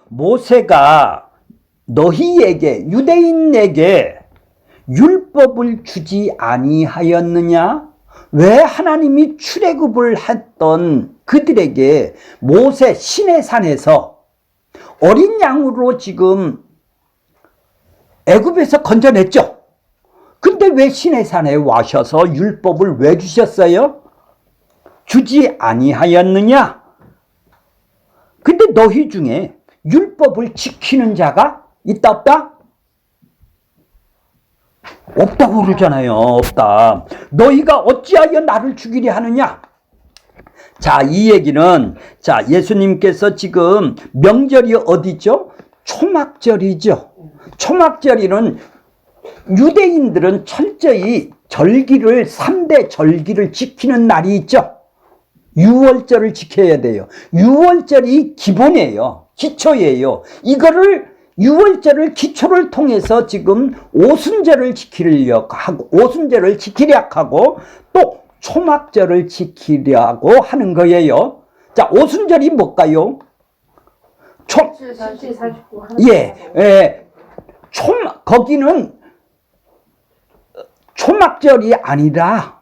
모세가 너희에게 유대인에게 율법을 주지 아니하였느냐? 왜 하나님이 출애굽을 했던 그들에게 모세 시내산에서 어린 양으로 지금 애굽에서 건져냈죠? 근데 왜 시내산에 와셔서 율법을 왜 주셨어요? 주지 아니하였느냐? 근데 너희 중에 율법을 지키는 자가 있다 없다? 없다고 그러잖아요. 없다. 너희가 어찌하여 나를 죽이려 하느냐? 자, 이 얘기는 자, 예수님께서 지금 명절이 어디죠? 초막절이죠. 초막절이는 유대인들은 철저히 절기를 3대 절기를 지키는 날이 있죠. 유월절을 지켜야 돼요. 유월절이 기본이에요. 기초예요. 이거를 유월절을 기초를 통해서 지금 오순절을 지키려고 하고 오순절을 지키려 하고 또 초막절을 지키려고 하는 거예요. 자, 오순절이 뭘까요? 거기는 초막절이 아니라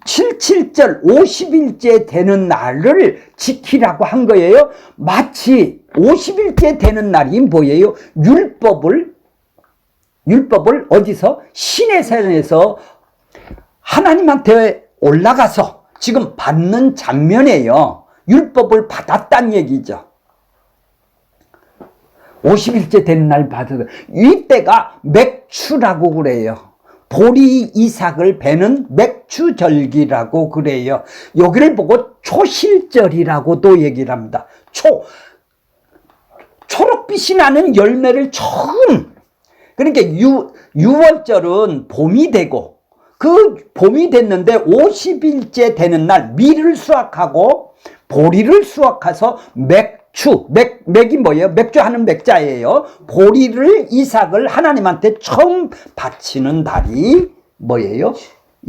77절 50일째 되는 날을 지키라고 한 거예요. 마치 50일째 되는 날이 뭐예요? 율법을 어디서? 시내산에서 하나님한테 올라가서 지금 받는 장면이에요. 율법을 받았다는 얘기죠. 50일째 되는 날 받아서 이때가 맥추라고 그래요. 보리 이삭을 베는 맥추절기라고 그래요. 여기를 보고 초실절이라고도 얘기를 합니다. 초록빛이 나는 열매를 처음, 그러니까 유월절은 봄이 되고 그 봄이 됐는데 50일째 되는 날 밀을 수확하고 보리를 수확해서 맥이 뭐예요? 맥주하는 맥자예요. 보리를 이삭을 하나님한테 처음 바치는 달이 뭐예요?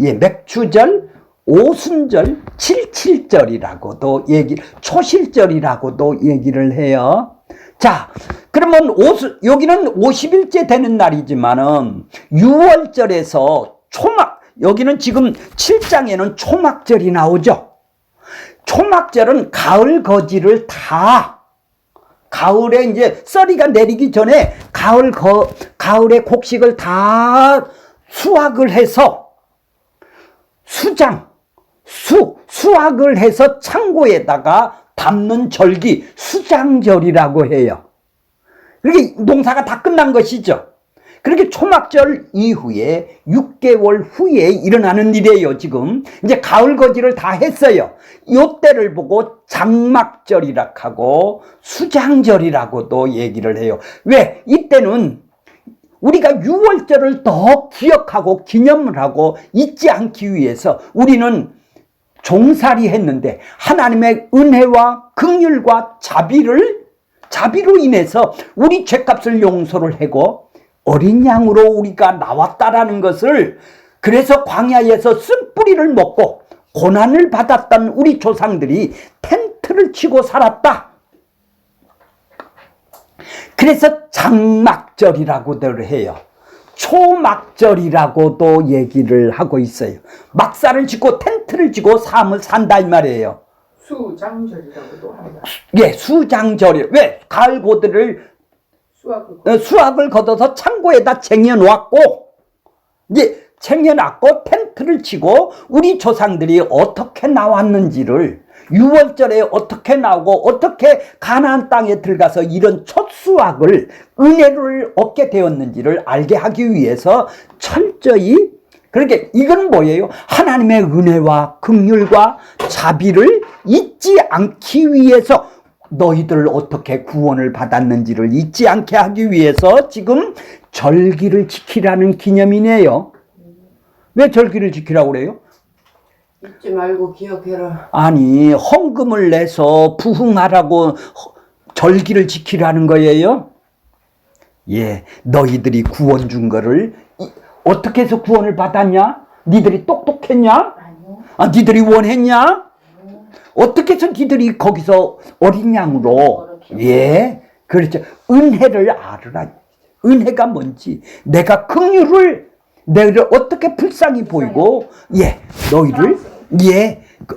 예, 맥주절, 오순절, 칠칠절이라고도 초실절이라고도 얘기를 해요. 자, 그러면 여기는 50일째 되는 날이지만은 6월절에서 여기는 지금 7장에는 초막절이 나오죠. 초막절은 가을 거지를 다 가을에 이제 썰이가 내리기 전에 가을의 곡식을 다 수확을 해서 수확을 해서 창고에다가 담는 절기 수장절이라고 해요. 그렇게 농사가 다 끝난 것이죠. 그렇게 초막절 이후에 6개월 후에 일어나는 일이에요. 지금 이제 가을 거지를 다 했어요. 이때를 보고 장막절이라 하고 수장절이라고도 얘기를 해요. 왜? 이때는 우리가 6월절을 더 기억하고 기념을 하고 잊지 않기 위해서 우리는 종살이 했는데 하나님의 은혜와 긍휼과 자비로 인해서 우리 죄값을 용서를 하고 어린 양으로 우리가 나왔다라는 것을, 그래서 광야에서 쓴뿌리를 먹고 고난을 받았던 우리 조상들이 텐트를 치고 살았다. 그래서 장막절이라고들 해요. 초막절이라고도 얘기를 하고 있어요. 막사를 짓고 텐트를 지고 삶을 산다 이 말이에요. 수장절이라고도 합니다. 예, 수장절이. 왜? 가을 고들을 수확을 거둬서 창고에다 쟁여놓았고, 이제 쟁여놨고 텐트를 치고 우리 조상들이 어떻게 나왔는지를 6월절에 어떻게 나오고 어떻게 가나안 땅에 들어가서 이런 첫 수확을 은혜를 얻게 되었는지를 알게 하기 위해서 철저히, 그러니까 이건 뭐예요? 하나님의 은혜와 긍휼과 자비를 잊지 않기 위해서, 너희들 어떻게 구원을 받았는지를 잊지 않게 하기 위해서 지금 절기를 지키라는 기념이네요. 왜 절기를 지키라고 그래요? 잊지 말고 기억해라. 아니, 헌금을 내서 부흥하라고 절기를 지키라는 거예요. 예, 너희들이 구원 준 거를 어떻게 해서 구원을 받았냐? 니들이 똑똑했냐? 아니요. 아, 니들이 원했냐? 어떻게 해서 니들이 거기서 어린 양으로, 예, 그렇죠. 은혜를 알으라. 은혜가 뭔지, 내가 긍휼을 너희를 어떻게 불쌍히 보이고, 너희를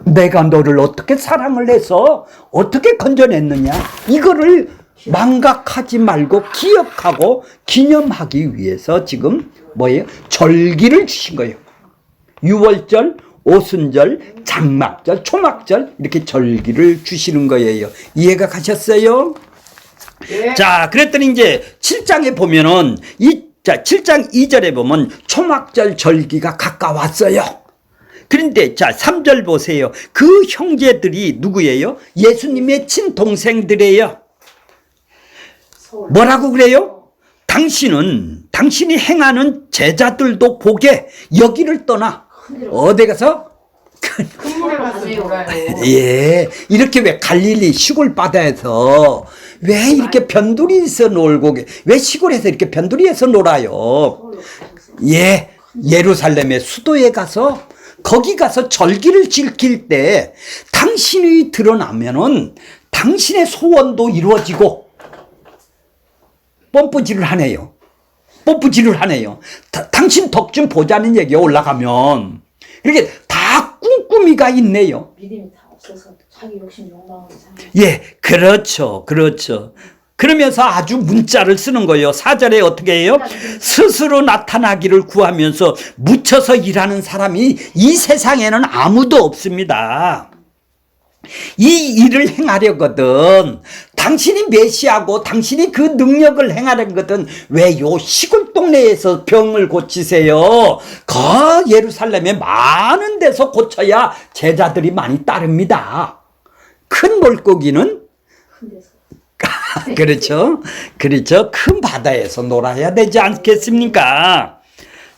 내가 너를 어떻게 사랑을 해서 어떻게 건져냈느냐, 이거를 망각하지 말고 기억하고 기념하기 위해서 지금 뭐예요? 절기를 주신 거예요. 유월절, 오순절, 장막절, 초막절, 이렇게 절기를 주시는 거예요. 이해가 가셨어요? 네. 자, 그랬더니 이제 7장에 보면은 7장 2절에 보면 초막절 절기가 가까웠어요. 그런데 자, 3절 보세요. 그 형제들이 누구예요? 예수님의 친동생들이에요. 뭐라고 그래요? 당신이 행하는 제자들도 보게 여기를 떠나 어디 가서 큰 물에 가서 놀아요. 이렇게 왜 갈릴리 시골 바다에서 왜 이렇게 변두리에서 놀고, 왜 시골에서 이렇게 변두리에서 놀아요? 예루살렘의 수도에 가서, 거기 가서 절기를 지킬 때 당신이 드러나면은 당신의 소원도 이루어지고, 뽐뿌질을 하네요. 당신 덕 좀 보자는 얘기에 올라가면 이렇게 다 꿍꾸미가 있네요. 믿음이 다 없어서 자기 욕심 욕망으로 사는. 그렇죠. 그러면서 아주 문자를 쓰는 거예요. 4절에 어떻게 해요? 스스로 나타나기를 구하면서 묻혀서 일하는 사람이 이 세상에는 아무도 없습니다. 이 일을 행하려거든, 당신이 메시아고 당신이 그 능력을 행하려거든 왜 요 시골 동네에서 병을 고치세요? 예루살렘에 많은 데서 고쳐야 제자들이 많이 따릅니다. 큰 물고기는 그렇죠. 큰 바다에서 놀아야 되지 않겠습니까?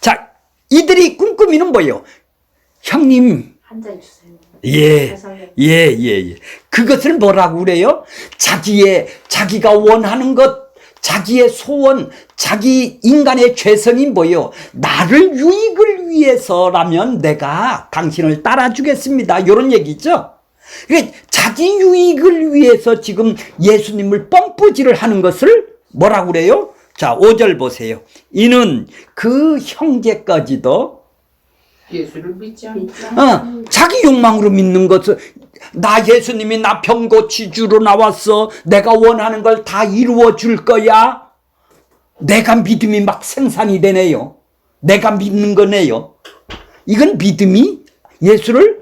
자, 이들이 꿈꾸미는 뭐예요? 형님, 한 잔 주세요. 그것을 뭐라고 그래요? 자기가 원하는 것, 자기의 소원, 자기 인간의 죄성이 뭐예요? 나를 유익을 위해서라면 내가 당신을 따라주겠습니다. 이런 얘기죠. 그러니까 자기 유익을 위해서 지금 예수님을 펌프질을 하는 것을 뭐라고 그래요? 자, 5절 보세요. 이는 그 형제까지도 예수를 믿지 않고 자기 욕망으로 믿는 것을, 나 예수님이 나 병 고치주러 나왔어, 내가 원하는 걸 다 이루어 줄 거야, 내가 믿음이 막 생산이 되네요. 내가 믿는 거네요. 이건 믿음이 예수를,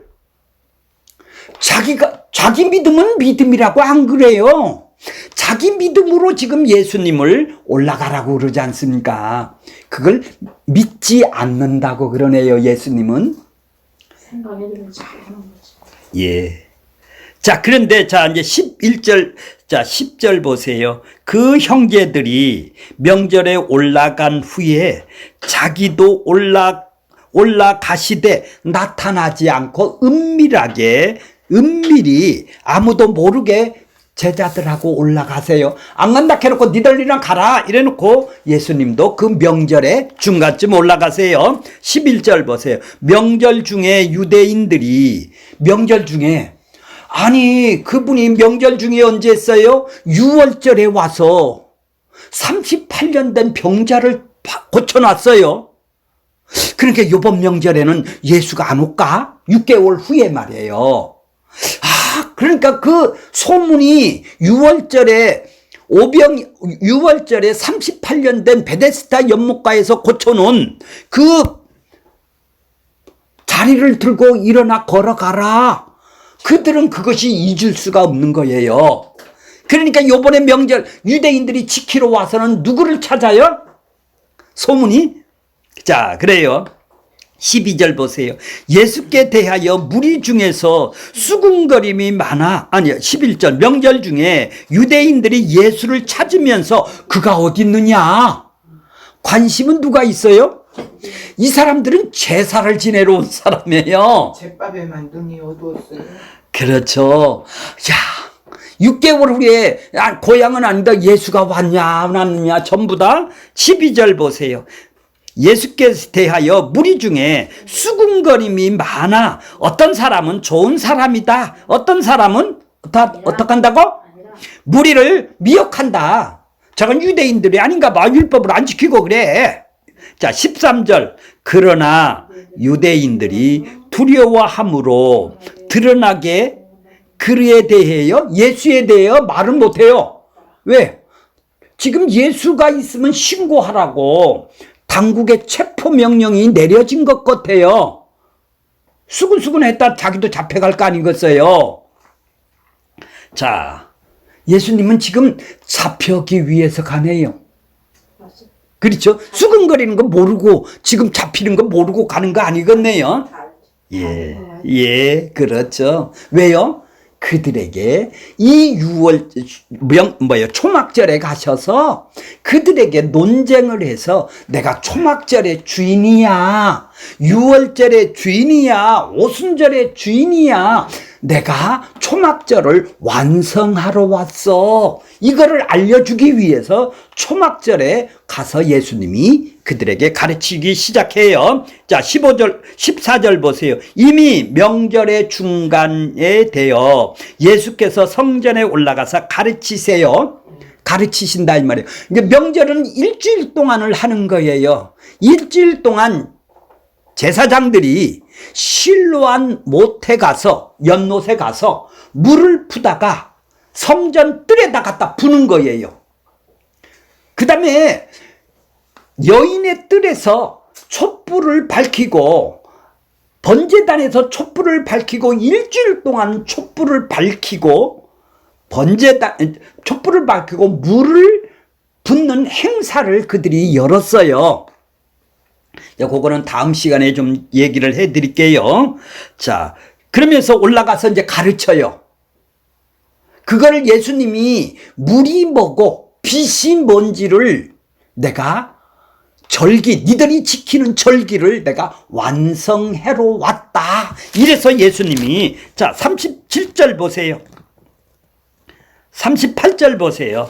자기 믿음은 믿음이라고 안 그래요. 자기 믿음으로 지금 예수님을 올라가라고 그러지 않습니까? 그걸 믿지 않는다고 그러네요. 예수님은. 생각해보면 잘하는 거지. 자, 그런데 이제 11절, 10절 보세요. 그 형제들이 명절에 올라간 후에 자기도 올라가시되 나타나지 않고 은밀히 아무도 모르게 제자들하고 올라가세요. 안 간다 해놓고 니들이랑 가라 이래놓고 예수님도 그 명절에 중간쯤 올라가세요. 11절 보세요. 명절 중에 유대인들이, 명절 중에, 아니 그분이 명절 중에 언제 했어요? 6월절에 와서 38년 된 병자를 고쳐놨어요. 그러니까 이번 명절에는 예수가 안 올까? 6개월 후에 말이에요. 그러니까 그 소문이 6월절에 38년 된 베데스다 연못가에서 고쳐놓은 그 자리를 들고 일어나 걸어가라. 그들은 그것이 잊을 수가 없는 거예요. 그러니까 요번에 명절 유대인들이 지키러 와서는 누구를 찾아요? 소문이? 자, 그래요. 12절 보세요. 예수께 대하여 무리 중에서 수군거림이 많아. 아니요, 11절. 명절 중에 유대인들이 예수를 찾으면서 그가 어디 있느냐? 관심은 누가 있어요? 이 사람들은 제사를 지내러 온 사람이에요. 제밥에만 눈이 어두웠어요. 그렇죠. 야, 6개월 후에 고향은 아니다. 예수가 왔냐 안 왔느냐 전부 다. 12절 보세요. 예수께 대하여 무리 중에 수군거림이 많아. 어떤 사람은 좋은 사람이다, 어떤 사람은 어떻게 한다고? 무리를 미혹한다. 저건 유대인들이 아닌가 봐. 율법을 안 지키고 그래. 자, 13절. 그러나 유대인들이 두려워함으로 드러나게 그에 대해요, 예수에 대해 말은 못해요. 왜? 지금 예수가 있으면 신고하라고 당국의 체포명령이 내려진 것 같아요. 수근수근했다 자기도 잡혀갈 거 아니겠어요. 자, 예수님은 지금 잡혀기 위해서 가네요. 그렇죠? 수근거리는 거 모르고 지금 잡히는 거 모르고 가는 거 아니겠네요. 예, 그렇죠. 왜요? 그들에게 이 초막절에 가셔서 그들에게 논쟁을 해서 내가 초막절의 주인이야, 유월절의 주인이야, 오순절의 주인이야, 내가 초막절을 완성하러 왔어, 이거를 알려주기 위해서 초막절에 가서 예수님이 그들에게 가르치기 시작해요. 자, 14절 보세요. 이미 명절의 중간에 되어 예수께서 성전에 올라가서 가르치세요. 가르치신다 이 말이에요. 이제 명절은 일주일 동안을 하는 거예요. 일주일 동안 제사장들이 실로암 못에 가서, 연못에 가서 물을 푸다가 성전 뜰에다 갖다 부는 거예요. 그 다음에 여인의 뜰에서 촛불을 밝히고, 번제단에서 촛불을 밝히고, 일주일 동안 촛불을 밝히고, 촛불을 밝히고 물을 붓는 행사를 그들이 열었어요. 그거는 다음 시간에 좀 얘기를 해 드릴게요. 자, 그러면서 올라가서 이제 가르쳐요. 그걸 예수님이 물이 뭐고 빛이 뭔지를 내가 니들이 지키는 절기를 내가 완성해로 왔다. 이래서 예수님이, 자, 37절 보세요. 38절 보세요.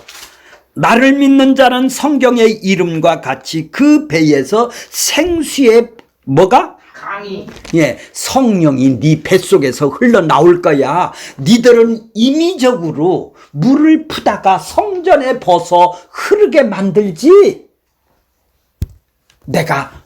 나를 믿는 자는 성경의 이름과 같이 그 배에서 생수의 뭐가? 강이. 예, 성령이 네 뱃속에서 흘러나올 거야. 니들은 임의적으로 물을 푸다가 성전에 벗어 흐르게 만들지, 내가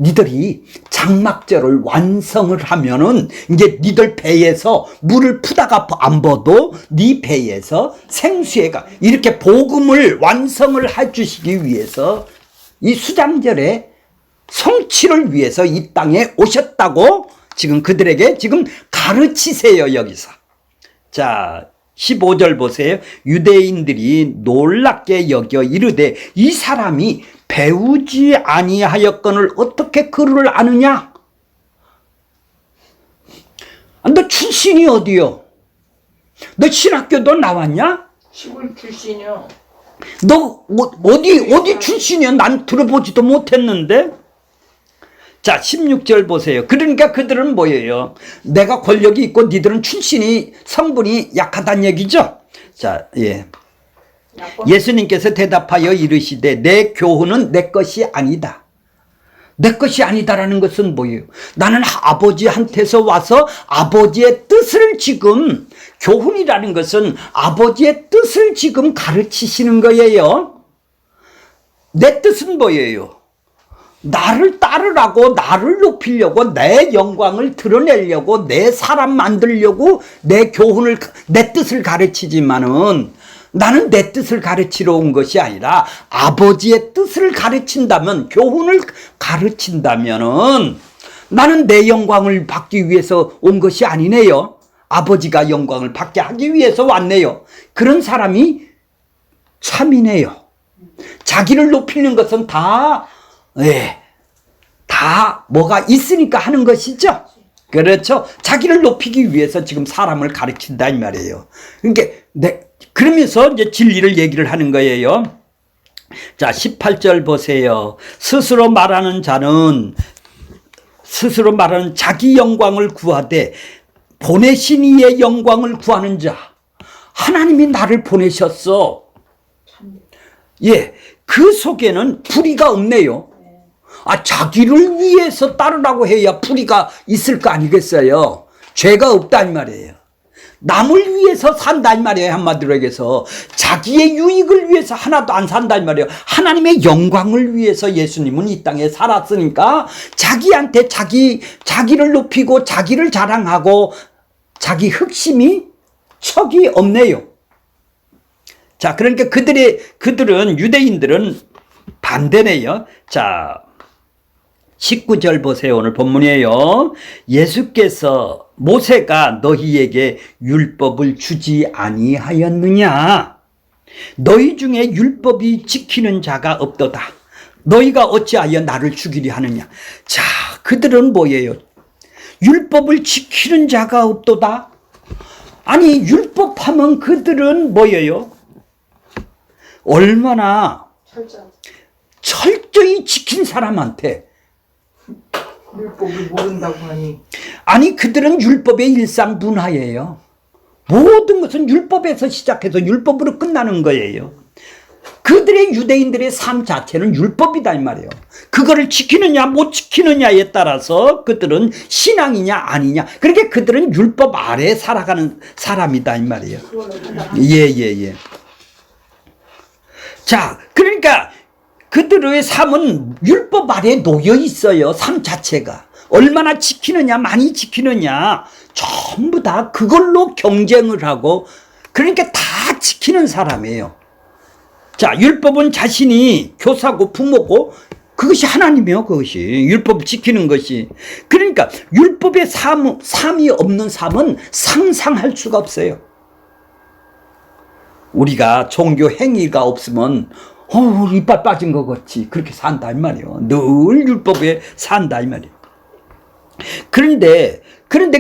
니들이 장막절을 완성을 하면은 이제 니들 배에서 물을 푸다가 안 벗도 네 배에서 생수가, 이렇게 복음을 완성을 해주시기 위해서 이 수장절의 성취를 위해서 이 땅에 오셨다고 지금 그들에게 지금 가르치세요. 여기서. 자, 15절 보세요. 유대인들이 놀랍게 여겨 이르되 이 사람이 배우지 아니하였거늘 어떻게 그를 아느냐? 너 출신이 어디요? 너 신학교도 나왔냐? 시골 출신이요. 너 어디 출신이야? 난 들어보지도 못했는데. 자, 16절 보세요. 그러니까 그들은 뭐예요? 내가 권력이 있고 니들은 출신이, 성분이 약하다는 얘기죠. 자, 예. 예수님께서 대답하여 이르시되 내 교훈은 내 것이 아니다. 내 것이 아니다라는 것은 뭐예요? 나는 아버지한테서 와서 아버지의 뜻을 지금, 교훈이라는 것은 아버지의 뜻을 지금 가르치시는 거예요. 내 뜻은 뭐예요? 나를 따르라고, 나를 높이려고, 내 영광을 드러내려고, 내 사람 만들려고 내 교훈을, 내 뜻을 가르치지만은 나는 내 뜻을 가르치러 온 것이 아니라 아버지의 뜻을 가르친다면, 교훈을 가르친다면은 나는 내 영광을 받기 위해서 온 것이 아니네요. 아버지가 영광을 받게 하기 위해서 왔네요. 그런 사람이 참이네요. 자기를 높이는 것은 다 뭐가 있으니까 하는 것이죠. 그렇죠. 자기를 높이기 위해서 지금 사람을 가르친다 이 말이에요. 그러니까 그러면서 이제 진리를 얘기를 하는 거예요. 자, 18절 보세요. 스스로 말하는 자기 영광을 구하되 보내신 이의 영광을 구하는 자. 하나님이 나를 보내셨어. 예, 그 속에는 불의가 없네요. 자기를 위해서 따르라고 해야 불의가 있을 거 아니겠어요. 죄가 없다 이 말이에요. 남을 위해서 산다 이 말이에요. 한마디로 얘기해서 자기의 유익을 위해서 하나도 안 산다 이 말이에요. 하나님의 영광을 위해서 예수님은 이 땅에 살았으니까 자기한테 자기를 높이고 자기를 자랑하고 자기 흑심이 척이 없네요. 자, 그러니까 그들은 유대인들은 반대네요. 자, 19절 보세요. 오늘 본문이에요. 예수께서 모세가 너희에게 율법을 주지 아니하였느냐? 너희 중에 율법이 지키는 자가 없도다. 너희가 어찌하여 나를 죽이려 하느냐? 자, 그들은 뭐예요? 율법을 지키는 자가 없도다. 아니, 율법하면 그들은 뭐예요? 얼마나 철저히 지킨 사람한테 율법을 모른다고 하니. 아니, 그들은 율법의 일상분하예요. 모든 것은 율법에서 시작해서 율법으로 끝나는 거예요. 그들의 유대인들의 삶 자체는 율법이다 이 말이에요. 그거를 지키느냐 못 지키느냐에 따라서 그들은 신앙이냐 아니냐. 그러니까 그들은 율법 아래에 살아가는 사람이다 이 말이에요. 예. 자, 그러니까 그들의 삶은 율법 아래에 놓여 있어요. 삶 자체가. 얼마나 지키느냐, 많이 지키느냐, 전부 다 그걸로 경쟁을 하고, 그러니까 다 지키는 사람이에요. 자, 율법은 자신이 교사고 부모고, 그것이 하나님이에요, 그것이. 율법을 지키는 것이. 그러니까, 율법의 삶이 없는 삶은 상상할 수가 없어요. 우리가 종교 행위가 없으면, 이빨 빠진 것 같이 그렇게 산다 이 말이에요. 늘 율법에 산다 이 말이에요. 그런데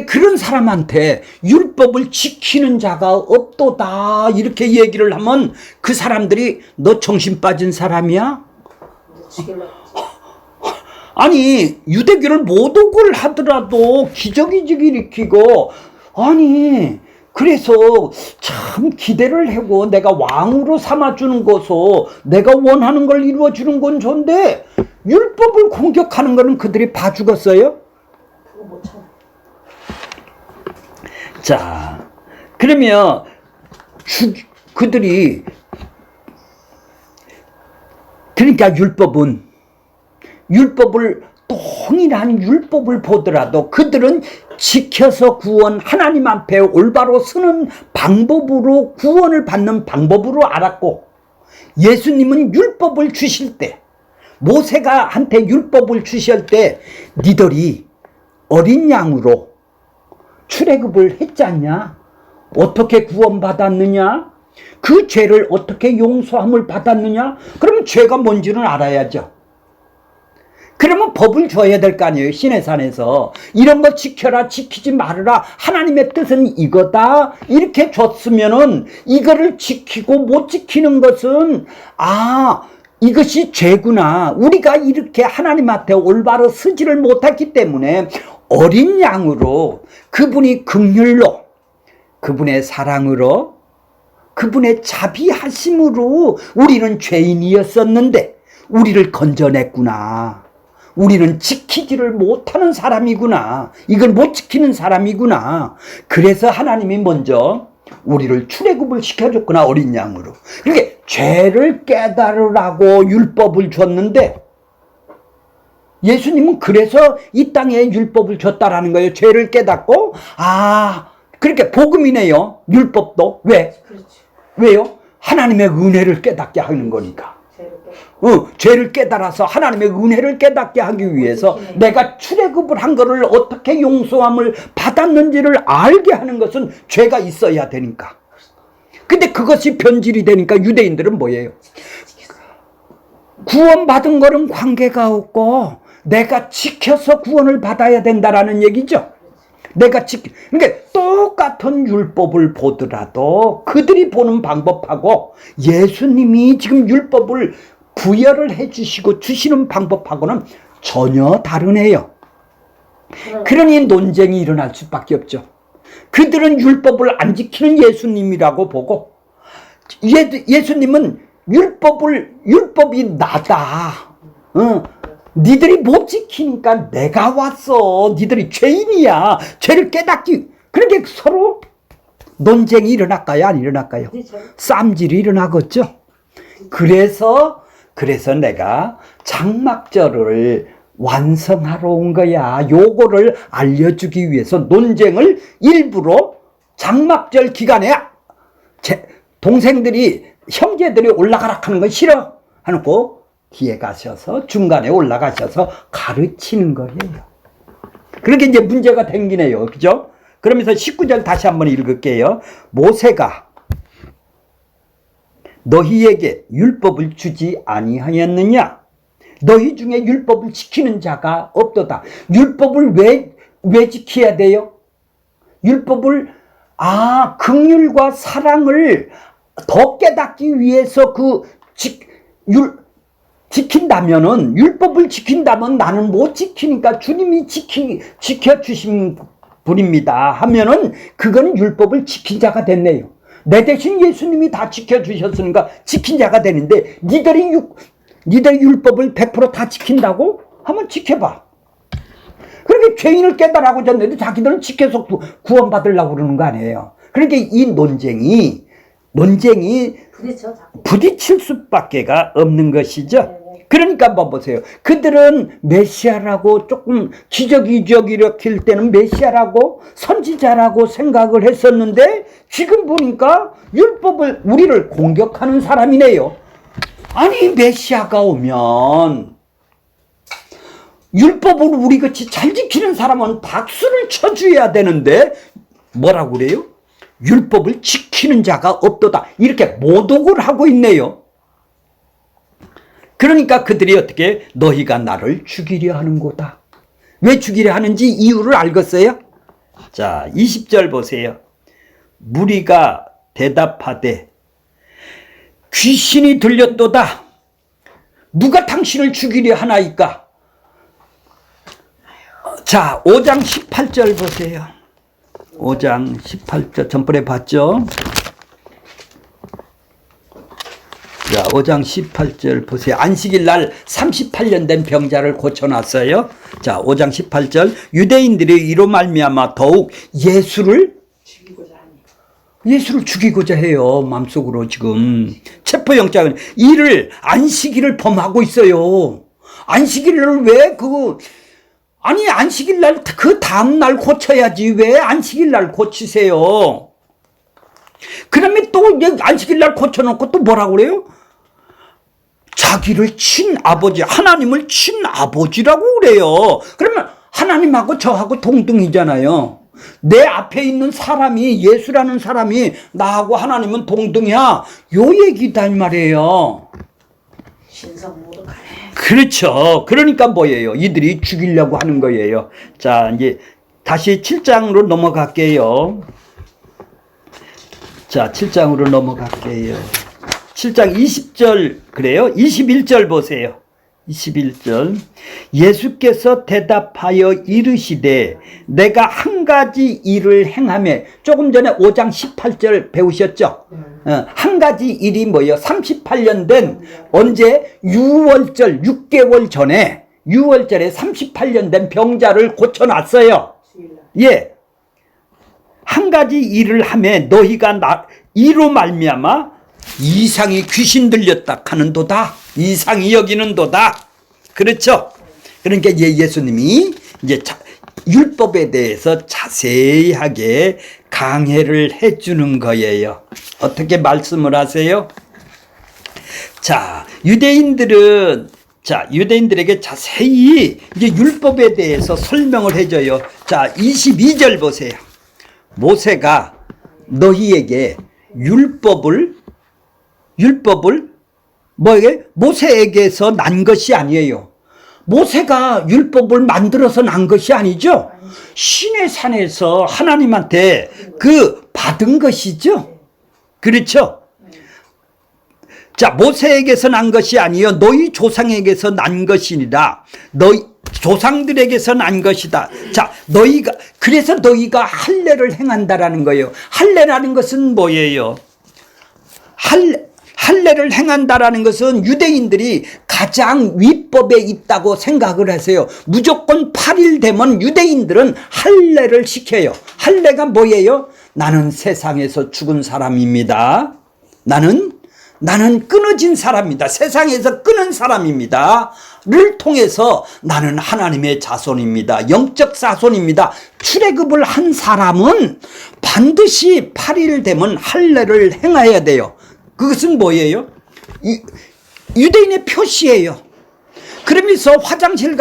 그런 사람한테 율법을 지키는 자가 없도다 이렇게 얘기를 하면 그 사람들이 너 정신 빠진 사람이야? 아니, 유대교를 모독을 하더라도 기적이직 일으키고, 아니, 그래서 참 기대를 하고 내가 왕으로 삼아주는 것도 내가 원하는 걸 이루어주는 건 좋은데 율법을 공격하는 거는 그들이 봐주겠어요? 자, 그러면 그들이 그러니까 율법을 동일한 율법을 보더라도 그들은 지켜서 하나님 앞에 올바로 서는 방법으로 구원을 받는 방법으로 알았고, 예수님은 율법을 주실 때, 모세가 한테 율법을 주실 때 니들이 어린 양으로 출애굽을 했지 않냐? 어떻게 구원받았느냐? 그 죄를 어떻게 용서함을 받았느냐? 그러면 죄가 뭔지는 알아야죠. 그러면 법을 줘야 될 거 아니에요. 시내산에서 이런 거 지켜라 지키지 말아라 하나님의 뜻은 이거다 이렇게 줬으면은 이거를 지키고 못 지키는 것은 이것이 죄구나. 우리가 이렇게 하나님 앞에 올바로 서지를 못했기 때문에 어린 양으로 그분이 긍휼로 그분의 사랑으로 그분의 자비하심으로 우리는 죄인이었었는데 우리를 건져냈구나. 우리는 지키지를 못하는 사람이구나. 이걸 못 지키는 사람이구나. 그래서 하나님이 먼저 우리를 출애굽을 시켜줬구나. 어린 양으로. 그러니까 죄를 깨달으라고 율법을 줬는데 예수님은 그래서 이 땅에 율법을 줬다라는 거예요. 죄를 깨닫고 그러니까 복음이네요. 율법도. 왜? 왜요? 하나님의 은혜를 깨닫게 하는 거니까. 죄를 깨달아서 하나님의 은혜를 깨닫게 하기 위해서 내가 출애굽을 한 거를 어떻게 용서함을 받았는지를 알게 하는 것은 죄가 있어야 되니까. 근데 그것이 변질이 되니까 유대인들은 뭐예요? 구원받은 거는 관계가 없고 내가 지켜서 구원을 받아야 된다라는 얘기죠. 그러니까 똑같은 율법을 보더라도 그들이 보는 방법하고 예수님이 지금 율법을 부여를 해주시고 주시는 방법하고는 전혀 다르네요. 그러니 논쟁이 일어날 수밖에 없죠. 그들은 율법을 안 지키는 예수님이라고 보고 예수님은 율법이 나다. 니들이 못 지키니까 내가 왔어. 니들이 죄인이야. 죄를 깨닫기. 그렇게 서로 논쟁이 일어날까요? 안 일어날까요? 그렇죠. 쌈질이 일어나겠죠? 그래서 내가 장막절을 완성하러 온 거야. 요거를 알려주기 위해서 논쟁을 일부러 장막절 기간에 동생들이, 형제들이 올라가라 하는 건 싫어 해놓고 뒤에 가셔서 중간에 올라가셔서 가르치는 거예요. 그렇게 이제 문제가 생기네요. 그죠? 그러면서 19절 다시 한번 읽을게요. 모세가 너희에게 율법을 주지 아니하였느냐? 너희 중에 율법을 지키는 자가 없도다. 율법을 왜 지켜야 돼요? 율법을 긍휼과 사랑을 더 깨닫기 위해서 지킨다면은, 율법을 지킨다면 나는 못 지키니까 주님이 지켜주신 분입니다 하면은 그거는 율법을 지킨 자가 됐네요. 내 대신 예수님이 다 지켜주셨으니까 지킨 자가 되는데, 니들이 율법을 100% 다 지킨다고? 한번 지켜봐. 그렇게 죄인을 깨달아고자 했는데 자기들은 지켜서 구원받으려고 그러는 거 아니에요. 그러니까 이 논쟁이 부딪힐 수밖에가 없는 것이죠. 그러니까 한번 보세요. 그들은 메시아라고 조금 기적이적 일으킬 때는 메시아라고 선지자라고 생각을 했었는데, 지금 보니까 율법을, 우리를 공격하는 사람이네요. 아니, 메시아가 오면 율법을 우리같이 잘 지키는 사람은 박수를 쳐줘야 되는데 뭐라고 그래요? 율법을 지키는 자가 없도다. 이렇게 모독을 하고 있네요. 그러니까 그들이 어떻게, 너희가 나를 죽이려 하는구다. 왜 죽이려 하는지 이유를 알겠어요? 자, 20절 보세요. 무리가 대답하되 귀신이 들렸도다. 누가 당신을 죽이려 하나이까? 자, 5장 18절 보세요. 5장 18절 전번에 봤죠? 자, 5장 18절 보세요. 안식일 날 38년 된 병자를 고쳐놨어요. 자, 5장 18절. 유대인들이 이로 말미암아 더욱 예수를 죽이고자 해요. 마음속으로 지금 체포영장은 이를, 안식일을 범하고 있어요. 안식일을 왜 아니, 안식일 날 그 다음 날 고쳐야지 왜 안식일 날 고치세요? 그다음에 또 안식일 날 고쳐놓고 또 뭐라고 그래요? 자기를 친아버지, 하나님을 친아버지라고 그래요. 그러면 하나님하고 저하고 동등이잖아요. 내 앞에 있는 사람이, 예수라는 사람이 나하고 하나님은 동등이야, 요 얘기다 이 말이에요. 신성 모두 가네. 그렇죠. 그러니까 뭐예요? 이들이 죽이려고 하는 거예요. 자, 이제 다시 7장으로 넘어갈게요. 자, 7장으로 넘어갈게요. 7장 20절, 그래요? 21절 보세요. 21절. 예수께서 대답하여 이르시되 내가 한 가지 일을 행하며, 조금 전에 5장 18절 배우셨죠? 한 가지 일이 뭐예요? 38년 된, 언제? 6월절, 6개월 전에 6월절에 38년 된 병자를 고쳐놨어요. 예. 한 가지 일을 하며 너희가 이로 말미암아 이상이 귀신 들렸다 하는도다. 이상이 여기는도다. 그렇죠? 그러니까 예수님이 이제 율법에 대해서 자세하게 강해를 해주는 거예요. 어떻게 말씀을 하세요? 자, 유대인들에게 자세히 이제 율법에 대해서 설명을 해줘요. 자, 22절 보세요. 모세가 너희에게 율법을 뭐예요? 모세에게서 난 것이 아니에요. 모세가 율법을 만들어서 난 것이 아니죠. 신의 산에서 하나님한테 받은 것이죠. 그렇죠? 자, 모세에게서 난 것이 아니요 너희 조상에게서 난 것이니라. 너희 조상들에게서 난 것이다. 자, 그래서 너희가 할례를 행한다라는 거예요. 할례라는 것은 뭐예요? 할례를 행한다라는 것은 유대인들이 가장 위법에 있다고 생각을 하세요. 무조건 8일 되면 유대인들은 할례를 시켜요. 할례가 뭐예요? 나는 세상에서 죽은 사람입니다. 나는 끊어진 사람입니다. 세상에서 끊은 사람입니다. 를 통해서 나는 하나님의 자손입니다. 영적 자손입니다. 출애굽을 한 사람은 반드시 8일 되면 할례를 행해야 돼요. 그것은 뭐예요? 유대인의 표시예요. 그러면서 화장실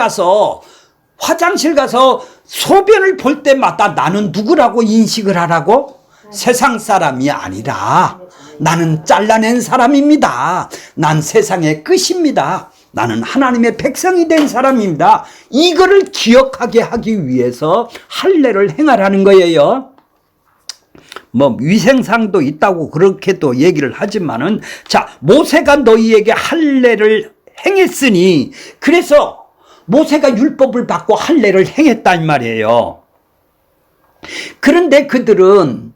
가서 소변을 볼 때마다 나는 누구라고 인식을 하라고? 세상 사람이 아니라 나는 잘라낸 사람입니다. 난 세상의 끝입니다. 나는 하나님의 백성이 된 사람입니다. 이거를 기억하게 하기 위해서 할례를 행하라는 거예요. 뭐 위생상도 있다고 그렇게도 얘기를 하지만은, 자, 모세가 너희에게 할례를 행했으니, 그래서 모세가 율법을 받고 할례를 행했단 말이에요. 그런데 그들은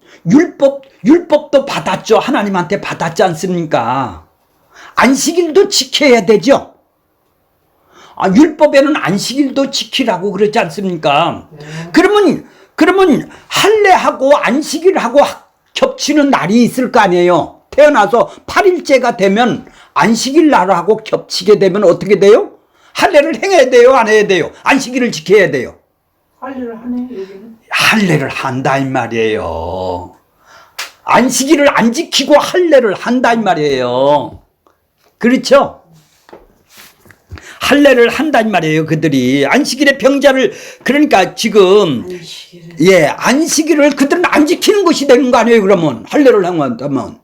율법도 받았죠. 하나님한테 받았지 않습니까? 안식일도 지켜야 되죠. 율법에는 안식일도 지키라고 그러지 않습니까? 그러면 할례하고 안식일하고 겹치는 날이 있을 거 아니에요. 태어나서 8일째가 되면 안식일 날하고 겹치게 되면 어떻게 돼요? 할례를 행해야 돼요, 안 해야 돼요? 안식일을 지켜야 돼요. 할례를 하네 여기는. 할례를 한다 이 말이에요. 안식일을 안 지키고 할례를 한다 이 말이에요. 그렇죠? 할례를 한다 이 말이에요. 그들이 안식일의 병자를, 그러니까 지금 안식일을 그들은 안 지키는 것이 되는 거 아니에요. 그러면 할례를 한다면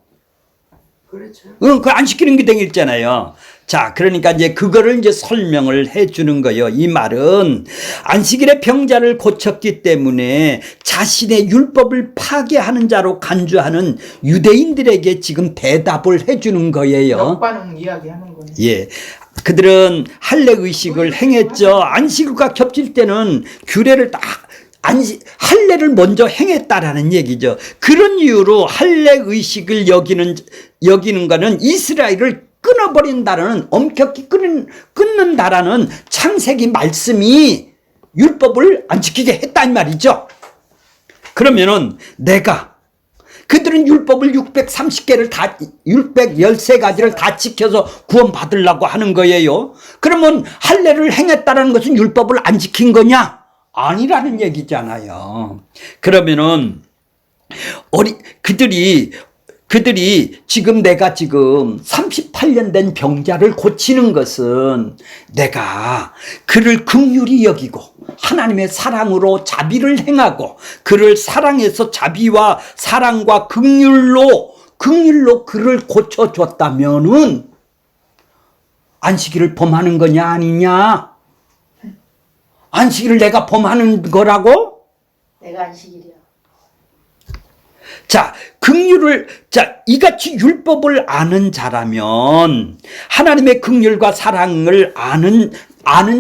그렇죠. 그 안 지키는 게 되겠잖아요. 자, 그러니까 이제 그거를 이제 설명을 해 주는 거예요. 이 말은 안식일의 병자를 고쳤기 때문에 자신의 율법을 파괴하는 자로 간주하는 유대인들에게 지금 대답을 해 주는 거예요. 역반응 이야기하는 거네. 예. 그들은 할례 의식을 행했죠. 안식일과 겹칠 때는 규례를 딱 할례를 먼저 행했다라는 얘기죠. 그런 이유로 할례 의식을 여기는 거는 이스라엘을 끊어버린다라는, 엄격히 끊는다라는 창세기 말씀이 율법을 안 지키게 했단 말이죠. 그러면은 그들은 율법을 613가지를 다 지켜서 구원받으려고 하는 거예요. 그러면 할례를 행했다는 것은 율법을 안 지킨 거냐? 아니라는 얘기잖아요. 그러면은 그들이 지금 내가 지금 38년 된 병자를 고치는 것은 내가 그를 긍휼히 여기고 하나님의 사랑으로 자비를 행하고 그를 사랑해서 자비와 사랑과 긍휼로 그를 고쳐줬다면은 안식일을 범하는 거냐 아니냐? 안식일을 내가 범하는 거라고? 내가 안식일이야. 자, 이같이 율법을 아는 자라면 하나님의 긍휼과 사랑을 아는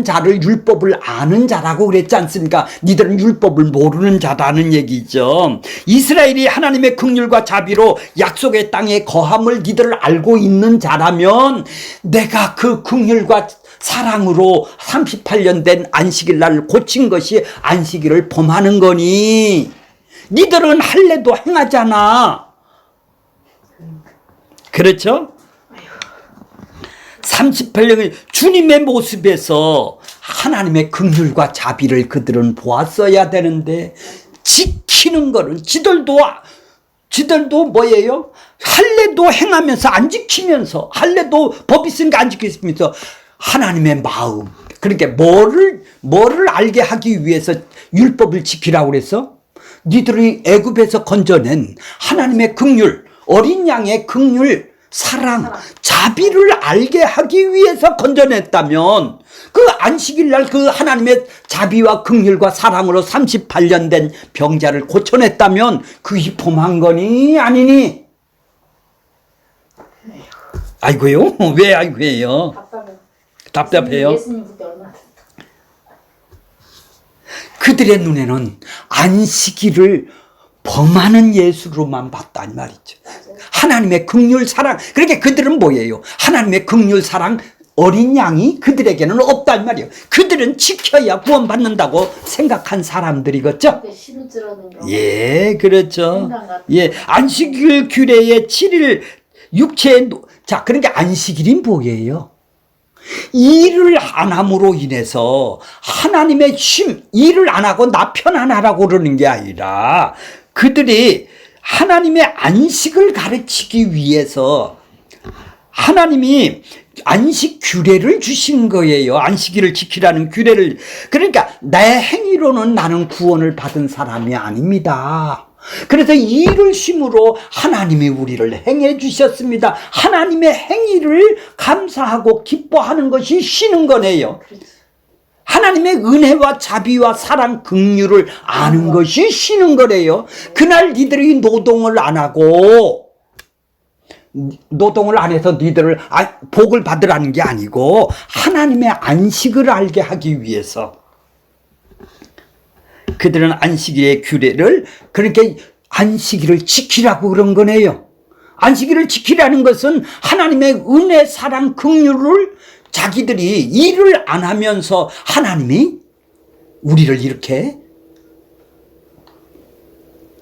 자를 율법을 아는 자라고 그랬지 않습니까? 니들은 율법을 모르는 자라는 얘기죠. 이스라엘이 하나님의 긍휼과 자비로 약속의 땅에 거함을 니들 알고 있는 자라면 내가 그 긍휼과 사랑으로 38년 된 안식일 날 고친 것이 안식일을 범하는 거니, 니들은 할례도 행하잖아. 그렇죠? 38년의 주님의 모습에서 하나님의 긍휼과 자비를 그들은 보았어야 되는데, 지키는 거는 지들도 뭐예요? 할례도 행하면서 안 지키면서, 할례도 법 있으니까 안 지키면서 하나님의 마음, 그러니까 뭐를 알게 하기 위해서 율법을 지키라고 그랬어? 니들이 애굽에서 건져낸 하나님의 긍휼, 어린 양의 긍휼, 사랑, 자비를 알게 하기 위해서 건져냈다면 그 안식일 날 그 하나님의 자비와 긍휼과 사랑으로 38년 된 병자를 고쳐냈다면 그게 범한 거니 아니니? 아이고요? 왜 아이고예요? 답답해요? 예수님 그때 얼마나 그들의 눈에는 안식일을 범하는 예수로만 봤단 말이죠. 하나님의 긍휼 사랑, 그러니까 그들은 뭐예요? 하나님의 긍휼 사랑 어린 양이 그들에게는 없단 말이에요. 그들은 지켜야 구원받는다고 생각한 사람들이겠죠. 신우스러는 거. 예, 그렇죠. 생각 같은 예, 안식일 규례의 7일 육체의 자, 그러니까 안식일이 뭐예요? 일을 안 함으로 인해서 하나님의 일을 안 하고 나 편안하라고 그러는 게 아니라 그들이 하나님의 안식을 가르치기 위해서 하나님이 안식 규례를 주신 거예요. 안식일을 지키라는 규례를. 그러니까 내 행위로는 나는 구원을 받은 사람이 아닙니다. 그래서 일을 쉼으로 하나님이 우리를 행해 주셨습니다. 하나님의 행위를 감사하고 기뻐하는 것이 쉬는 거네요. 하나님의 은혜와 자비와 사랑 긍휼을 아는 것이 쉬는 거래요. 그날 니들이 노동을 안 하고 노동을 안 해서 니들을 복을 받으라는 게 아니고 하나님의 안식을 알게 하기 위해서 그들은 안식일의 규례를 그러니까 안식일을 지키라고 그런 거네요. 안식일을 지키라는 것은 하나님의 은혜, 사랑, 긍휼을 자기들이 일을 안 하면서 하나님이 우리를 이렇게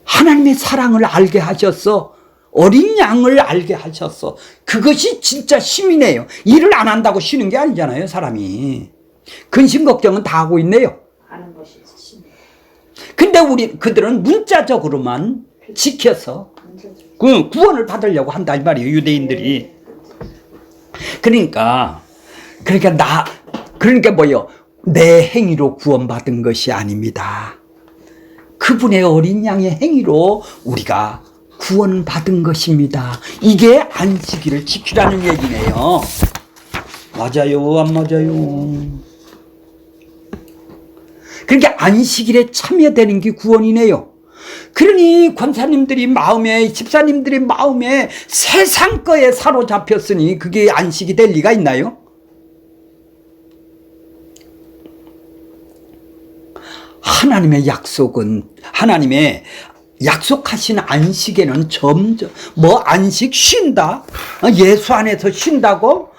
하나님의 사랑을 알게 하셨어. 어린 양을 알게 하셨어. 그것이 진짜 쉼이네요. 일을 안 한다고 쉬는 게 아니잖아요, 사람이. 근심 걱정은 다 하고 있네요. 하는 것이 심. 근데 그들은 문자적으로만 지켜서 그 구원을 받으려고 한다 이 말이에요, 유대인들이. 그러니까 뭐요? 내 행위로 구원받은 것이 아닙니다. 그분의 어린 양의 행위로 우리가 구원받은 것입니다. 이게 안식일을 지키라는 얘기네요. 맞아요, 안 맞아요? 그러니까 안식일에 참여되는 게 구원이네요. 그러니 권사님들이 마음에, 집사님들이 마음에 세상 거에 사로잡혔으니 그게 안식이 될 리가 있나요? 하나님의 약속은, 하나님의 약속하신 안식에는 점점 안식 쉰다, 예수 안에서 쉰다고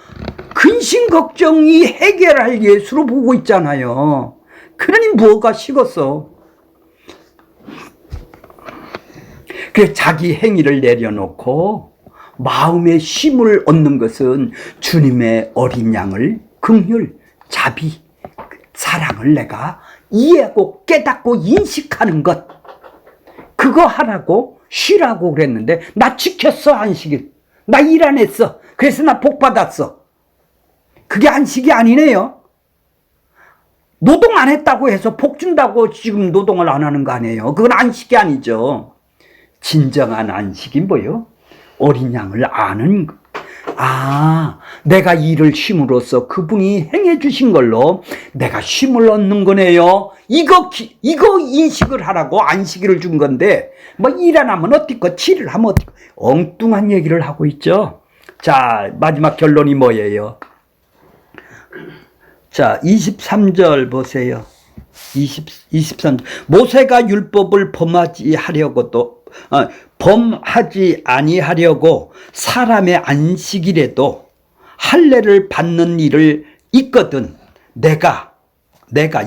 근심 걱정이 해결할 예수로 보고 있잖아요. 그러니 뭐가 식었어? 그래서 자기 행위를 내려놓고 마음의 쉼을 얻는 것은 주님의 어린 양을 긍휼, 자비, 사랑을 내가 이해하고 깨닫고 인식하는 것, 그거 하라고 쉬라고 그랬는데 나 지켰어. 안식일 나 일 안 했어. 그래서 나 복 받았어. 그게 안식이 아니네요. 노동 안 했다고 해서 복 준다고 지금 노동을 안 하는 거 아니에요. 그건 안식이 아니죠. 진정한 안식이 뭐요? 어린 양을 아는 것. 내가 일을 쉼으로써 그분이 행해 주신 걸로 내가 쉼을 얻는 거네요. 이거 인식을 하라고 안식일을 준 건데 일 안 하면 어떻고 7일 하면 어떻고 엉뚱한 얘기를 하고 있죠. 자, 마지막 결론이 뭐예요? 자, 23절 보세요. 23절. 모세가 율법을 범하지 아니하려고 사람의 안식일에도 할례를 받는 일을 있거든. 내가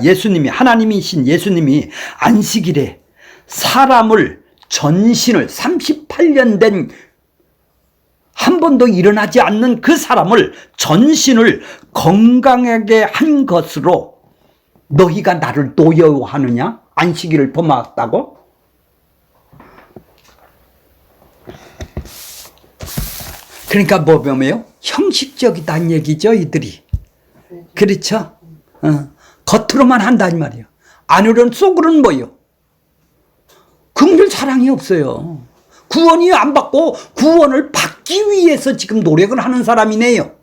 예수님이, 하나님이신 예수님이 안식일에 사람을 전신을 38년 된 한 번도 일어나지 않는 그 사람을 전신을 건강하게 한 것으로 너희가 나를 노여워하느냐? 안식일을 범하았다고? 그러니까 뭐 보면요? 형식적이다는 얘기죠, 이들이. 그렇죠? 겉으로만 한다 이 말이에요. 안으로는 속으로는 뭐예요? 긍휼 사랑이 없어요. 구원이 안 받고 구원을 받기 위해서 지금 노력을 하는 사람이네요.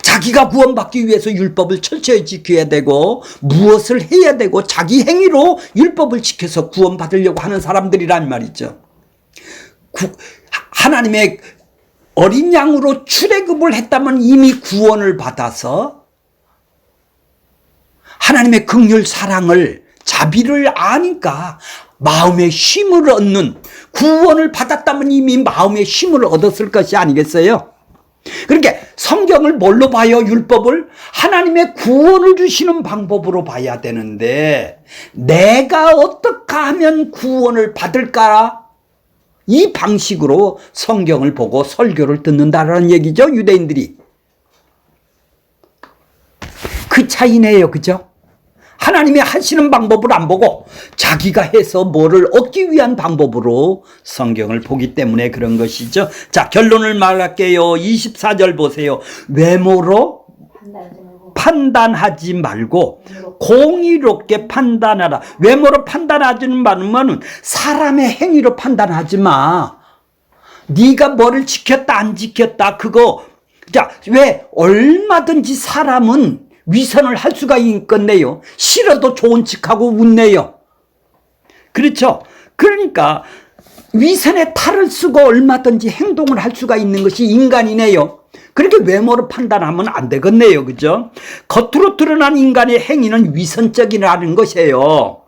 자기가 구원받기 위해서 율법을 철저히 지켜야 되고 무엇을 해야 되고 자기 행위로 율법을 지켜서 구원받으려고 하는 사람들이란 말이죠. 하나님의 어린 양으로 출애굽을 했다면 이미 구원을 받아서 하나님의 긍휼 사랑을 자비를 아니까 마음의 쉼을 얻는, 구원을 받았다면 이미 마음의 쉼을 얻었을 것이 아니겠어요? 그러니까 성경을 뭘로 봐요? 율법을 하나님의 구원을 주시는 방법으로 봐야 되는데 내가 어떻게 하면 구원을 받을까? 이 방식으로 성경을 보고 설교를 듣는다라는 얘기죠, 유대인들이. 그 차이네요, 그죠? 하나님이 하시는 방법을 안 보고 자기가 해서 뭐를 얻기 위한 방법으로 성경을 보기 때문에 그런 것이죠. 자, 결론을 말할게요. 24절 보세요. 외모로 판단하지 말고 공의롭게 판단하라. 외모로 판단하지는 말은 사람의 행위로 판단하지 마. 네가 뭐를 지켰다 안 지켰다 그거. 자, 왜 얼마든지 사람은 위선을 할 수가 있겠네요. 싫어도 좋은 척하고 웃네요. 그렇죠? 그러니까 위선에 탈을 쓰고 얼마든지 행동을 할 수가 있는 것이 인간이네요. 그렇게 외모로 판단하면 안 되겠네요. 그죠? 겉으로 드러난 인간의 행위는 위선적이라는 것이에요.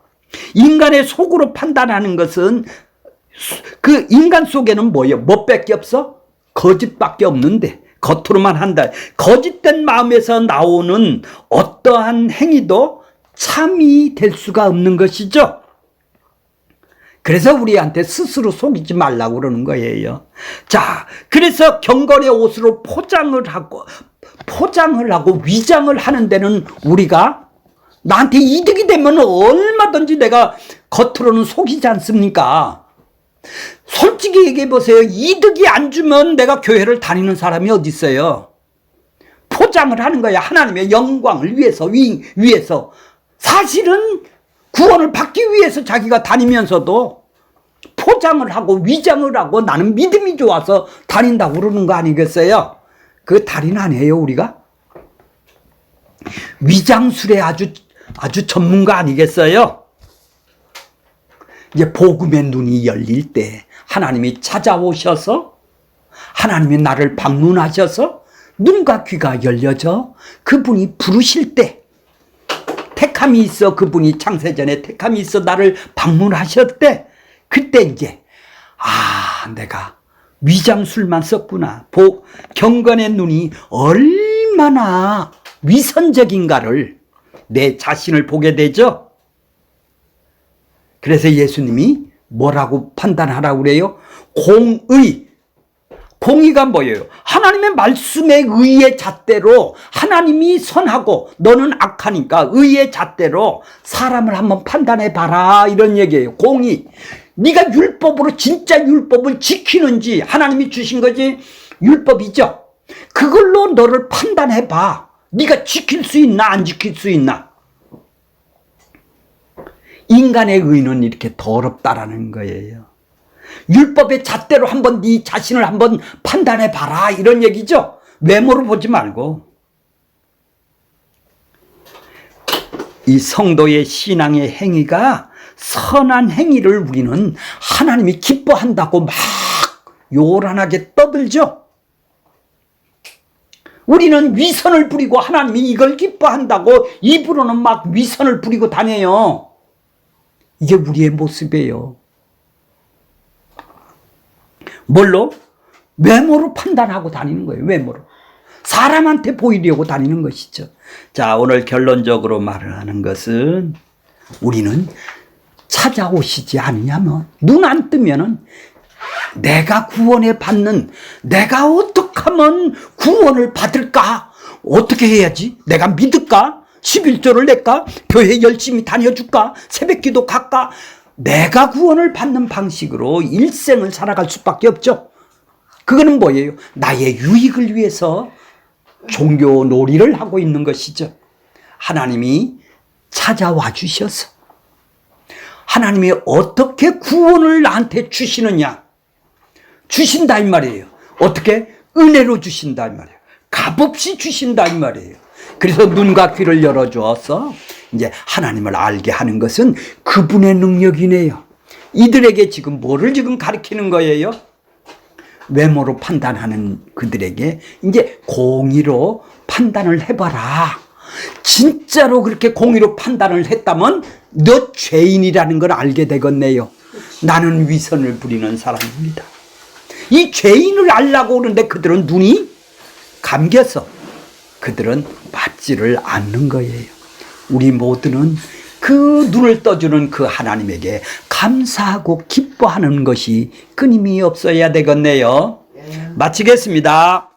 인간의 속으로 판단하는 것은 그 인간 속에는 뭐예요? 뭐밖에 없어? 거짓밖에 없는데 겉으로만 한다. 거짓된 마음에서 나오는 어떠한 행위도 참이 될 수가 없는 것이죠. 그래서 우리한테 스스로 속이지 말라고 그러는 거예요. 자, 그래서 경건의 옷으로 포장을 하고 위장을 하는 데는 우리가 나한테 이득이 되면 얼마든지 내가 겉으로는 속이지 않습니까? 솔직히 얘기해 보세요. 이득이 안 주면 내가 교회를 다니는 사람이 어디 있어요? 포장을 하는 거야. 하나님의 영광을 위해서. 사실은 구원을 받기 위해서 자기가 다니면서도 포장을 하고 위장을 하고 나는 믿음이 좋아서 다닌다고 그러는 거 아니겠어요? 그 달인 아니에요, 우리가? 위장술에 아주 전문가 아니겠어요? 이제 복음의 눈이 열릴 때 하나님이 찾아오셔서 하나님이 나를 방문하셔서 눈과 귀가 열려져 그분이 부르실 때 택함이 있어. 그분이 창세전에 택함이 있어 나를 방문하셨대. 그때 이제 내가 위장술만 썼구나. 경건의 눈이 얼마나 위선적인가를 내 자신을 보게 되죠. 그래서 예수님이 뭐라고 판단하라고 그래요? 공의가 뭐예요? 하나님의 말씀의 의의 잣대로 하나님이 선하고 너는 악하니까 의의 잣대로 사람을 한번 판단해 봐라 이런 얘기예요. 공의. 네가 율법으로 진짜 율법을 지키는지 하나님이 주신 거지 율법이죠. 그걸로 너를 판단해 봐. 네가 지킬 수 있나 안 지킬 수 있나. 인간의 의는 이렇게 더럽다라는 거예요. 율법의 잣대로 한번 네 자신을 한번 판단해 봐라 이런 얘기죠. 외모로 보지 말고. 이 성도의 신앙의 행위가 선한 행위를 우리는 하나님이 기뻐한다고 막 요란하게 떠들죠. 우리는 위선을 부리고 하나님이 이걸 기뻐한다고 입으로는 막 위선을 부리고 다녀요. 이게 우리의 모습이에요. 뭘로? 외모로 판단하고 다니는 거예요. 외모로. 사람한테 보이려고 다니는 것이죠. 자, 오늘 결론적으로 말을 하는 것은 우리는 찾아오시지 않냐면 눈 안 뜨면은 내가 구원에 받는 내가 어떻게 하면 구원을 받을까? 어떻게 해야지? 내가 믿을까? 11조를 낼까? 교회 열심히 다녀줄까? 새벽기도 갈까? 내가 구원을 받는 방식으로 일생을 살아갈 수밖에 없죠. 그거는 뭐예요? 나의 유익을 위해서 종교 놀이를 하고 있는 것이죠. 하나님이 찾아와 주셔서 하나님이 어떻게 구원을 나한테 주시느냐? 주신다 이 말이에요. 어떻게? 은혜로 주신다 이 말이에요. 값없이 주신다 이 말이에요. 그래서 눈과 귀를 열어주어서 이제 하나님을 알게 하는 것은 그분의 능력이네요. 이들에게 지금 뭐를 지금 가르치는 거예요? 외모로 판단하는 그들에게 이제 공의로 판단을 해봐라. 진짜로 그렇게 공의로 판단을 했다면 너 죄인이라는 걸 알게 되겠네요. 나는 위선을 부리는 사람입니다. 이 죄인을 알라고 그러는데 그들은 눈이 감겨서 그들은 받지를 않는 거예요. 우리 모두는 그 눈을 떠주는 그 하나님에게 감사하고 기뻐하는 것이 끊임이 없어야 되겠네요. 마치겠습니다.